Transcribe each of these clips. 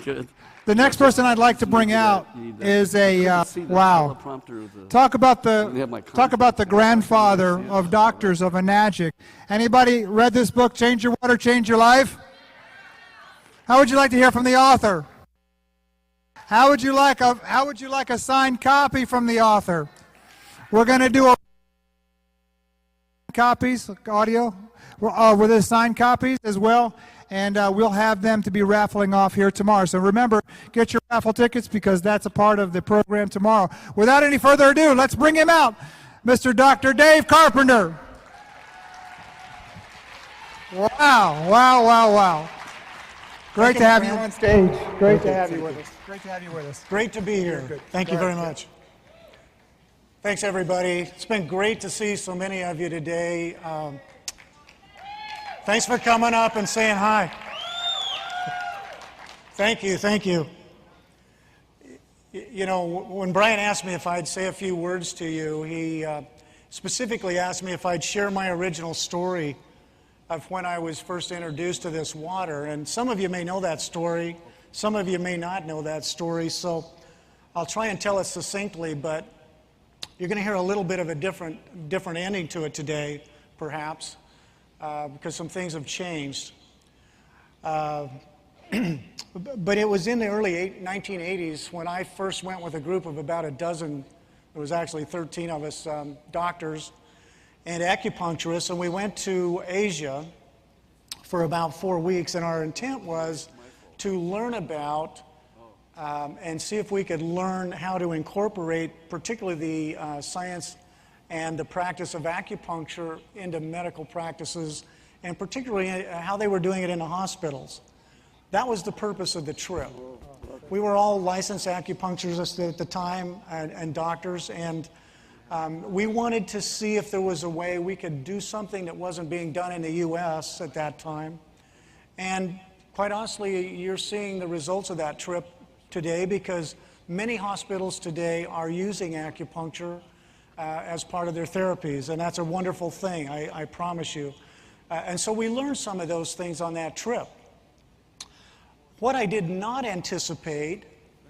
Good. The next person I'd like to bring out is a wow. Talk about the grandfather of doctors of Enagic. Anybody read this book, Change Your Water, Change Your Life? How would you like to hear from the author? How would you like a signed copy from the author? We're going to do copies, audio, with the signed copies as well. And we'll have them to be raffling off here tomorrow. So remember, get your raffle tickets because that's a part of the program tomorrow. Without any further ado, let's bring him out, Mr. Dr. Dave Carpenter. Wow, wow, wow, wow. Great to have you on stage. Great to have you with us. Great to have you with us. Great to be here. Thank you very much. Thanks, everybody. It's been great to see so many of you today. Thanks for coming up and saying hi. Thank you, thank you. You know, when Brian asked me if I'd say a few words to you, he specifically asked me if I'd share my original story of when I was first introduced to this water. And some of you may know that story, some of you may not know that story, so I'll try and tell it succinctly, but you're going to hear a little bit of a different ending to it today, perhaps. Because some things have changed. But it was in the early 1980s when I first went with a group of about a dozen, there was actually 13 of us, doctors and acupuncturists, and we went to Asia for about 4 weeks, and our intent was to learn about and see if we could learn how to incorporate particularly the science and the practice of acupuncture into medical practices, and particularly how they were doing it in the hospitals. That was the purpose of the trip. We were all licensed acupuncturists at the time and doctors, and we wanted to see if there was a way we could do something that wasn't being done in the U.S. at that time. And quite honestly, you're seeing the results of that trip today because many hospitals today are using acupuncture as part of their therapies, and that's a wonderful thing, I promise you. And so we learned some of those things on that trip. What I did not anticipate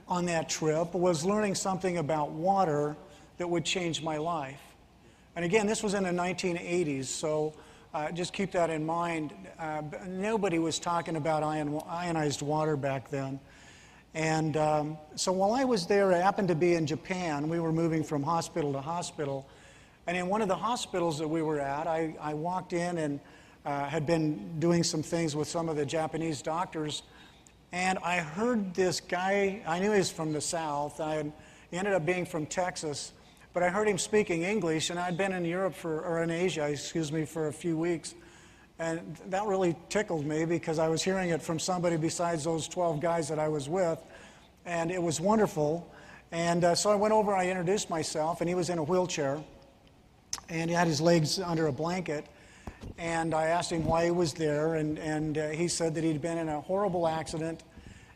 on that trip was learning something about water that would change my life. And again, this was in the 1980s, so just keep that in mind. Nobody was talking about ionized water back then. And so while I was there, I happened to be in Japan. We were moving from hospital to hospital. And in one of the hospitals that we were at, I walked in and had been doing some things with some of the Japanese doctors. And I heard this guy, I knew he was from the South. He ended up being from Texas. But I heard him speaking English, and I'd been in in Asia, excuse me, for a few weeks. And that really tickled me because I was hearing it from somebody besides those 12 guys that I was with. And it was wonderful. And so I went over, I introduced myself, and he was in a wheelchair. And he had his legs under a blanket. And I asked him why he was there. And he said that he'd been in a horrible accident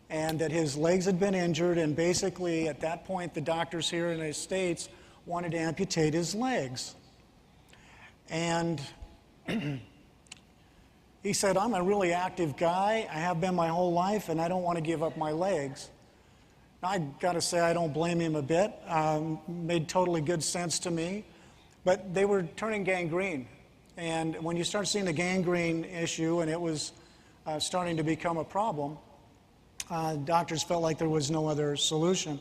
and that his legs had been injured. And basically, at that point, the doctors here in the States wanted to amputate his legs. And he said, I'm a really active guy. I have been my whole life, and I don't want to give up my legs. I got to say, I don't blame him a bit. Made totally good sense to me. But they were turning gangrene. And when you start seeing the gangrene issue, and it was starting to become a problem, doctors felt like there was no other solution.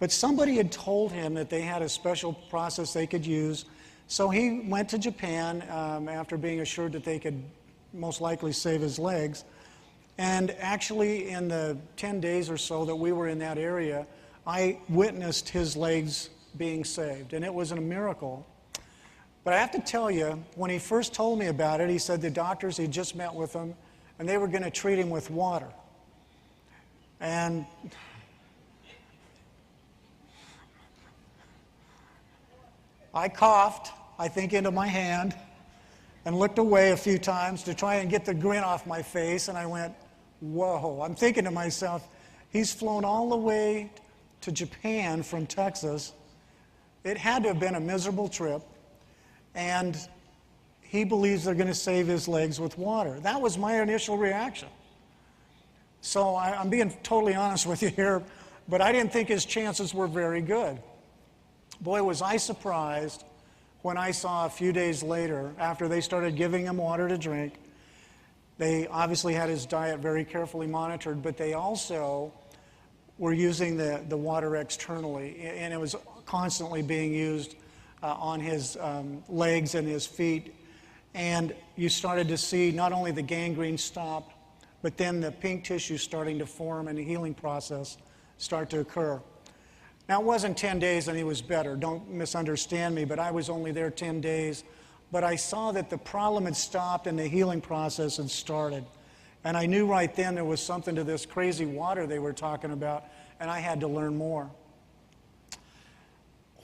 But somebody had told him that they had a special process they could use. So he went to Japan after being assured that they could most likely save his legs. And actually, in the 10 days or so that we were in that area, I witnessed his legs being saved. And it was a miracle. But I have to tell you, when he first told me about it, he said the doctors, he just met with them, and they were going to treat him with water. And I coughed, I think, into my hand and looked away a few times to try and get the grin off my face, and I went, whoa. I'm thinking to myself, he's flown all the way to Japan from Texas. It had to have been a miserable trip, and he believes they're going to save his legs with water. That was my initial reaction. So I'm being totally honest with you here, but I didn't think his chances were very good. Boy, was I surprised when I saw a few days later, after they started giving him water to drink. They obviously had his diet very carefully monitored, but they also were using the water externally, and it was constantly being used on his legs and his feet. And you started to see not only the gangrene stop, but then the pink tissue starting to form and the healing process start to occur. Now, it wasn't 10 days and he was better. Don't misunderstand me, but I was only there 10 days. But I saw that the problem had stopped and the healing process had started. And I knew right then there was something to this crazy water they were talking about, and I had to learn more.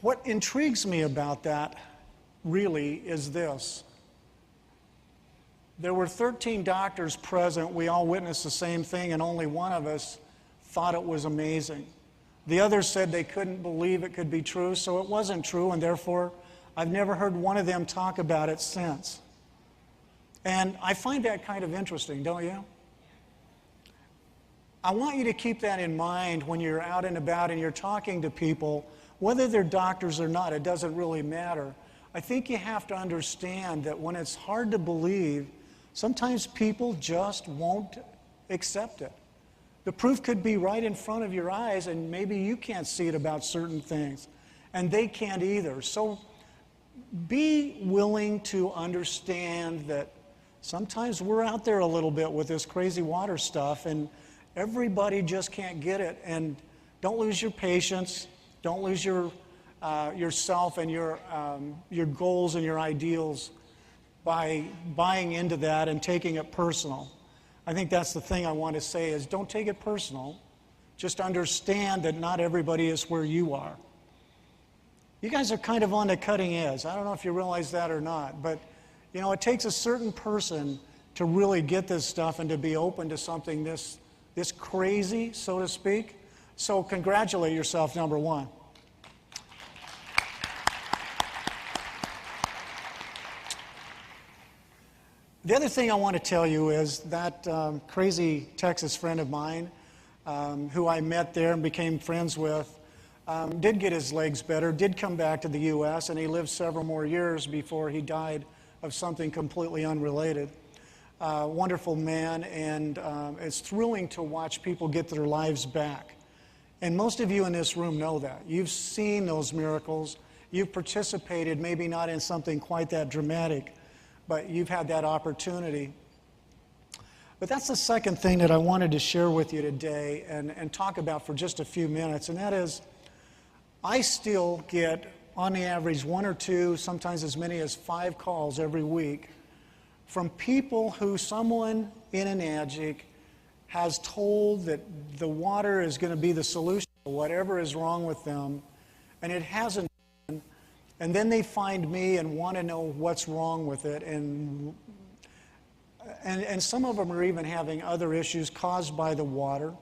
What intrigues me about that really is this. There were 13 doctors present. We all witnessed the same thing, and only one of us thought it was amazing. The others said they couldn't believe it could be true, so it wasn't true, and therefore I've never heard one of them talk about it since. And I find that kind of interesting, don't you? I want you to keep that in mind when you're out and about and you're talking to people, whether they're doctors or not, it doesn't really matter. I think you have to understand that when it's hard to believe, sometimes people just won't accept it. The proof could be right in front of your eyes, and maybe you can't see it about certain things, and they can't either. So be willing to understand that sometimes we're out there a little bit with this crazy water stuff, and everybody just can't get it. And don't lose your patience. Don't lose yourself and your goals and your ideals by buying into that and taking it personal. I think that's the thing I want to say is don't take it personal. Just understand that not everybody is where you are. You guys are kind of on the cutting edge. I don't know if you realize that or not, but you know, it takes a certain person to really get this stuff and to be open to something this crazy, so to speak. So congratulate yourself, number one. The other thing I want to tell you is that crazy Texas friend of mine who I met there and became friends with did get his legs better, did come back to the U.S., and he lived several more years before he died of something completely unrelated. Wonderful man, and it's thrilling to watch people get their lives back. And most of you in this room know that. You've seen those miracles. You've participated, maybe not in something quite that dramatic, but you've had that opportunity. But that's the second thing that I wanted to share with you today and talk about for just a few minutes, and that is I still get, on the average, 1 or 2, sometimes as many as 5 calls every week from people who someone in an Anagic has told that the water is going to be the solution to whatever is wrong with them, and it hasn't been. And then they find me and want to know what's wrong with it, and some of them are even having other issues caused by the water.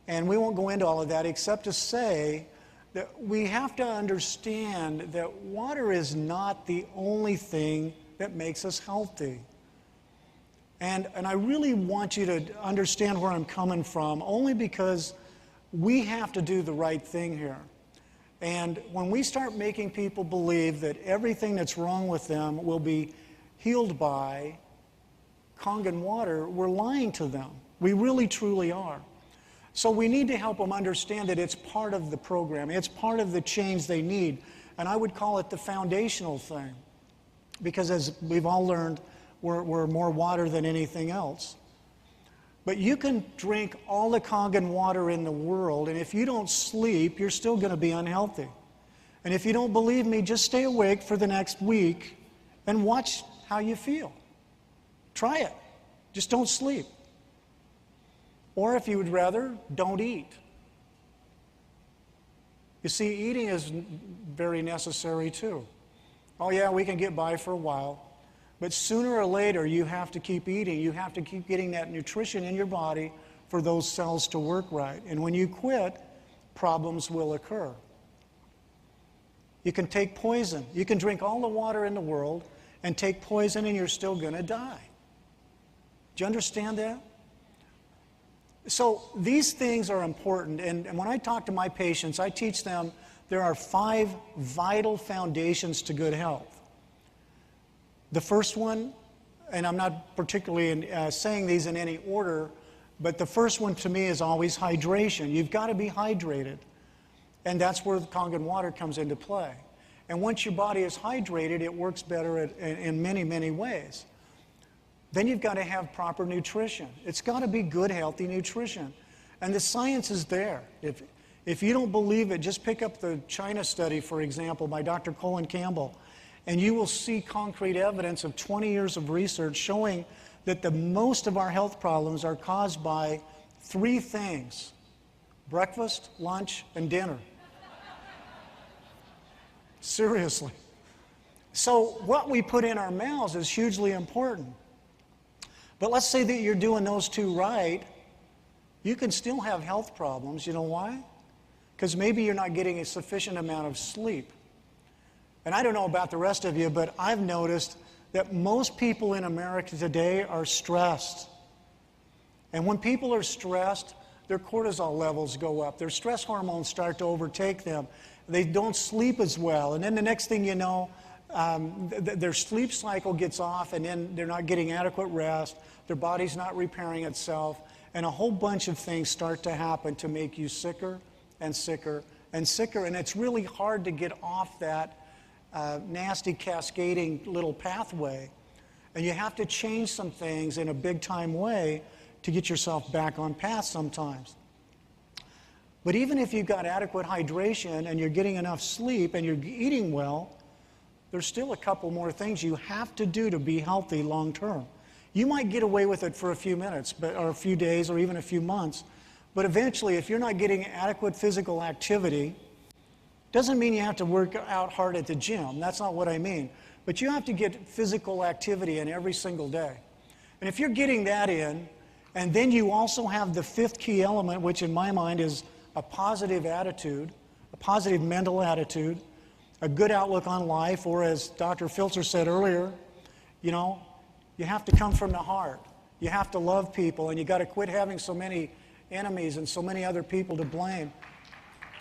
And we won't go into all of that except to say that we have to understand that water is not the only thing that makes us healthy. And I really want you to understand where I'm coming from, only because we have to do the right thing here. And when we start making people believe that everything that's wrong with them will be healed by Kangen water, we're lying to them. We really, truly are. So we need to help them understand that it's part of the program. It's part of the change they need. And I would call it the foundational thing. Because as we've all learned, we're more water than anything else. But you can drink all the Kangen water in the world, and if you don't sleep, you're still going to be unhealthy. And if you don't believe me, just stay awake for the next week and watch how you feel. Try it. Just don't sleep. Or if you would rather, don't eat. You see, eating is very necessary too. Oh yeah, we can get by for a while. But sooner or later, you have to keep eating. You have to keep getting that nutrition in your body for those cells to work right. And when you quit, problems will occur. You can take poison. You can drink all the water in the world and take poison, and you're still going to die. Do you understand that? So these things are important, and when I talk to my patients, I teach them there are 5 vital foundations to good health. The first one, and I'm not particularly saying these in any order, but the first one to me is always hydration. You've got to be hydrated, and that's where the Kangen water comes into play. And once your body is hydrated, it works better in many, many ways. Then you've got to have proper nutrition. It's got to be good, healthy nutrition. And the science is there. If you don't believe it, just pick up the China study, for example, by Dr. Colin Campbell, and you will see concrete evidence of 20 years of research showing that the most of our health problems are caused by 3 things: breakfast, lunch, and dinner. Seriously. So what we put in our mouths is hugely important. But let's say that you're doing those 2 right, you can still have health problems. You know why? Because maybe you're not getting a sufficient amount of sleep. And I don't know about the rest of you, but I've noticed that most people in America today are stressed. And when people are stressed, their cortisol levels go up. Their stress hormones start to overtake them. They don't sleep as well. And then the next thing you know, their sleep cycle gets off, and then they're not getting adequate rest. Their body's not repairing itself. And a whole bunch of things start to happen to make you sicker and sicker and sicker. And it's really hard to get off that nasty cascading little pathway. And you have to change some things in a big time way to get yourself back on path sometimes. But even if you've got adequate hydration and you're getting enough sleep and you're eating well, there's still a couple more things you have to do to be healthy long term. You might get away with it for a few minutes, or a few days, or even a few months. But eventually, if you're not getting adequate physical activity, doesn't mean you have to work out hard at the gym. That's not what I mean. But you have to get physical activity in every single day. And if you're getting that in, and then you also have the 5th key element, which in my mind is a positive attitude, a positive mental attitude, a good outlook on life, or as Dr. Filter said earlier, you know, you have to come from the heart. You have to love people, and you got to quit having so many enemies and so many other people to blame.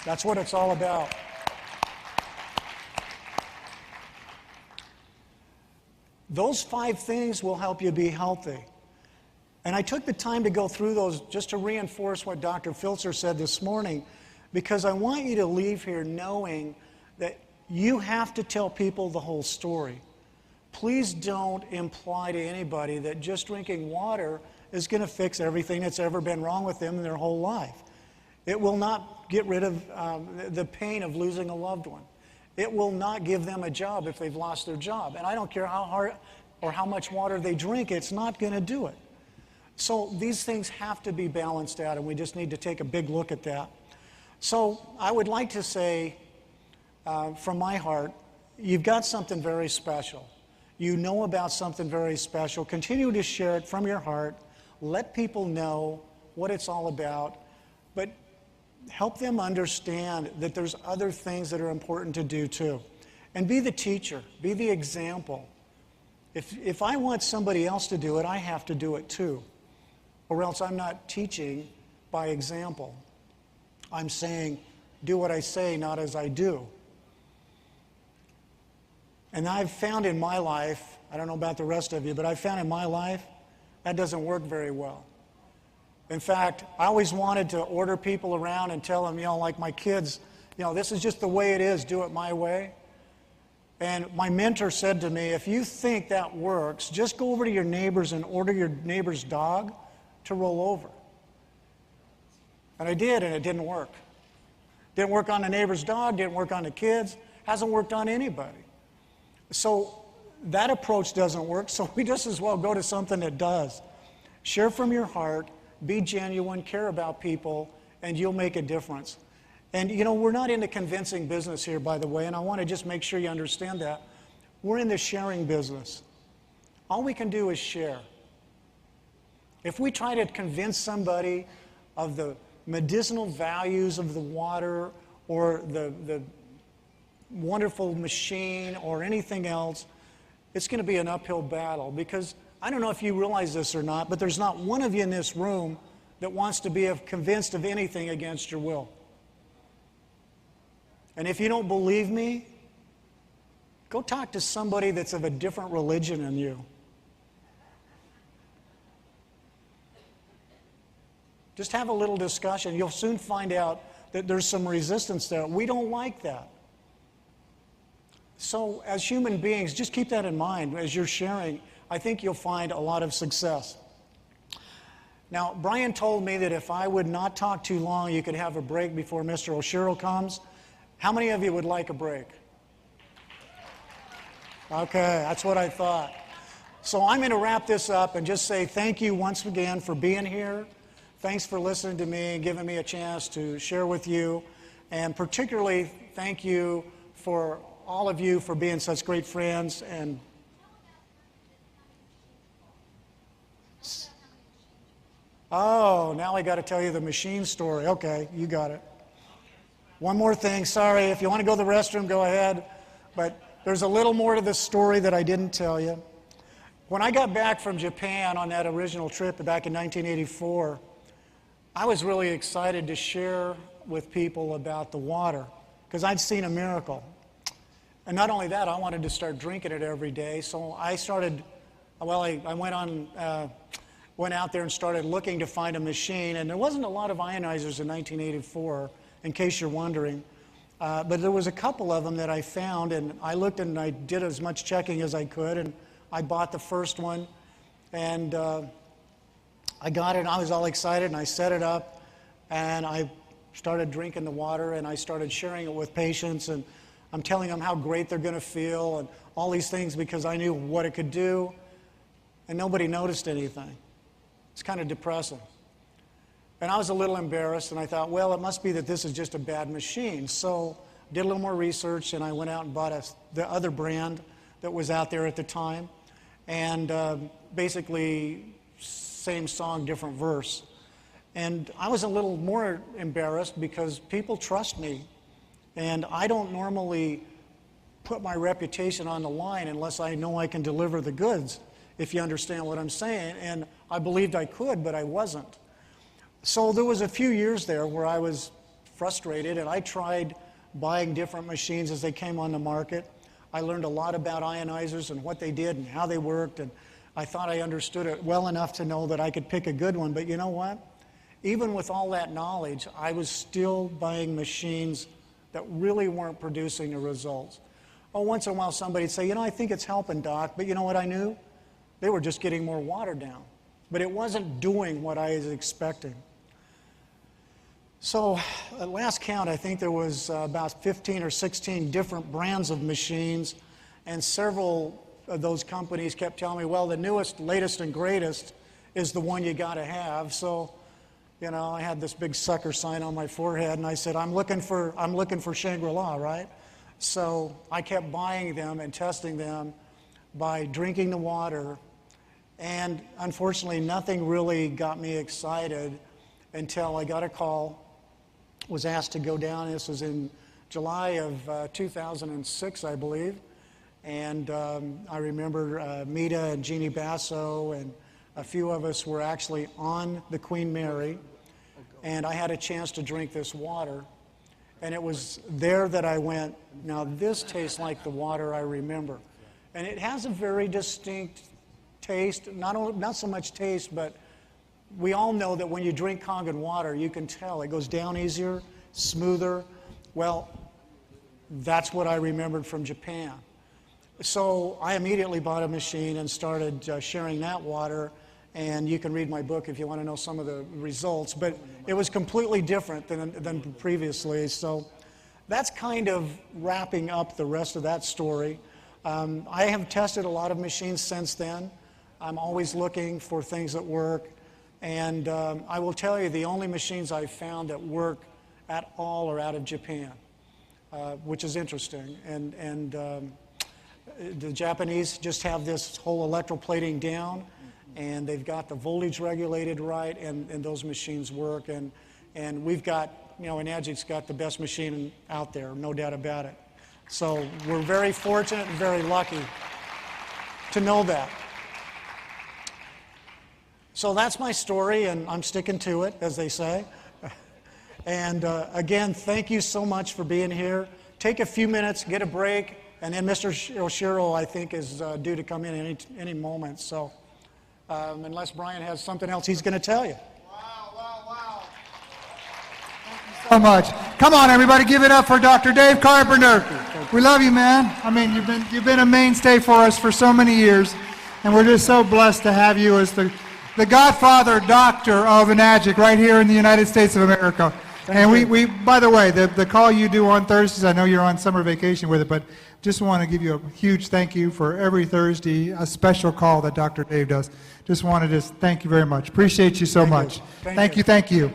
That's what it's all about. Those 5 things will help you be healthy. And I took the time to go through those just to reinforce what Dr. Filzer said this morning, because I want you to leave here knowing that you have to tell people the whole story. Please don't imply to anybody that just drinking water is going to fix everything that's ever been wrong with them in their whole life. It will not get rid of the pain of losing a loved one. It will not give them a job if they've lost their job. And I don't care how hard or how much water they drink, it's not going to do it. So these things have to be balanced out, and we just need to take a big look at that. So I would like to say, from my heart, you've got something very special. You know about something very special. Continue to share it from your heart. Let people know what it's all about, but help them understand that there's other things that are important to do too. And be the teacher, be the example. If I want somebody else to do it, I have to do it too. Or else I'm not teaching by example. I'm saying, do what I say, not as I do. And I've found in my life, I don't know about the rest of you, but I've found in my life, that doesn't work very well. In fact, I always wanted to order people around and tell them, you know, like my kids, you know, this is just the way it is, do it my way. And my mentor said to me, if you think that works, just go over to your neighbors and order your neighbor's dog to roll over. And I did, and it didn't work. Didn't work on the neighbor's dog, didn't work on the kids, hasn't worked on anybody. So that approach doesn't work, so we just as well go to something that does. Share from your heart, be genuine, care about people, and you'll make a difference. And you know, we're not in the convincing business here, by the way, and I want to just make sure you understand that. We're in the sharing business. All we can do is share. If we try to convince somebody of the medicinal values of the water or the wonderful machine or anything else, it's going to be an uphill battle, because I don't know if you realize this or not, but there's not one of you in this room that wants to be convinced of anything against your will. And if you don't believe me, go talk to somebody that's of a different religion than you. Just have a little discussion. You'll soon find out that there's some resistance there. We don't like that. So as human beings, just keep that in mind as you're sharing. I think you'll find a lot of success. Now, Brian told me that if I would not talk too long, you could have a break before Mr. Oshiro comes. How many of you would like a break? Okay, that's what I thought. So I'm going to wrap this up and just say thank you once again for being here. Thanks for listening to me and giving me a chance to share with you. And particularly, thank you for all of you for being such great friends. And oh, now I got to tell you the machine story. Okay, you got it. One more thing. Sorry, if you want to go to the restroom, go ahead. But there's a little more to this story that I didn't tell you. When I got back from Japan on that original trip back in 1984, I was really excited to share with people about the water because I'd seen a miracle. And not only that, I wanted to start drinking it every day. So I started, well, I went out there and started looking to find a machine. And there wasn't a lot of ionizers in 1984, in case you're wondering. But there was a couple of them that I found, and I looked and I did as much checking as I could, and I bought the first one. And I got it, and I was all excited, and I set it up, and I started drinking the water, and I started sharing it with patients, and I'm telling them how great they're going to feel, and all these things because I knew what it could do, and nobody noticed anything. It's kind of depressing. And I was a little embarrassed, and I thought, well, it must be that this is just a bad machine. So I did a little more research, and I went out and bought the other brand that was out there at the time, and basically same song, different verse. And I was a little more embarrassed because people trust me, and I don't normally put my reputation on the line unless I know I can deliver the goods, if you understand what I'm saying. And I believed I could, but I wasn't. So there was a few years there where I was frustrated, and I tried buying different machines as they came on the market. I learned a lot about ionizers and what they did and how they worked, and I thought I understood it well enough to know that I could pick a good one. But you know what? Even with all that knowledge, I was still buying machines that really weren't producing the results. Oh, once in a while somebody'd say, you know, I think it's helping, Doc, but you know what I knew? They were just getting more water down. But it wasn't doing what I was expecting. So at last count, I think there was about 15 or 16 different brands of machines, and several of those companies kept telling me, well, the newest, latest, and greatest is the one you got to have. So, you know, I had this big sucker sign on my forehead, and I said, I'm looking for Shangri-La, right? So I kept buying them and testing them by drinking the water, and unfortunately, nothing really got me excited until I got a call, was asked to go down. This was in July of 2006, I believe. And I remember Mita and Jeannie Basso and a few of us were actually on the Queen Mary, and I had a chance to drink this water. And it was there that I went, now this tastes like the water I remember. And it has a very distinct taste, not so much taste, but we all know that when you drink Kangen water, you can tell it goes down easier, smoother. Well, that's what I remembered from Japan. So I immediately bought a machine and started sharing that water, and you can read my book if you want to know some of the results, but it was completely different than previously. So that's kind of wrapping up the rest of that story. I have tested a lot of machines since then. I'm always looking for things that work, and I will tell you the only machines I've found that work at all are out of Japan, which is interesting. And the Japanese just have this whole electroplating down, and they've got the voltage regulated right, and those machines work. And we've got, you know, Enagic's got the best machine out there, no doubt about it. So we're very fortunate and very lucky to know that. So that's my story, and I'm sticking to it, as they say. And again, thank you so much for being here. Take a few minutes, get a break, and then Mr. Oshiro, I think, is due to come in any moment. So unless Brian has something else he's going to tell you. Wow. Thank you so much. Come on, everybody, give it up for Dr. Dave Carpenter. We love you, man. I mean, you've been a mainstay for us for so many years, and we're just so blessed to have you as the godfather doctor of Enagic right here in the United States of America. And we, by the way, the call you do on Thursdays, I know you're on summer vacation with it, but just want to give you a huge thank you for every Thursday, a special call that Dr. Dave does. Just wanted to thank you very much. Appreciate you so much. Thank you.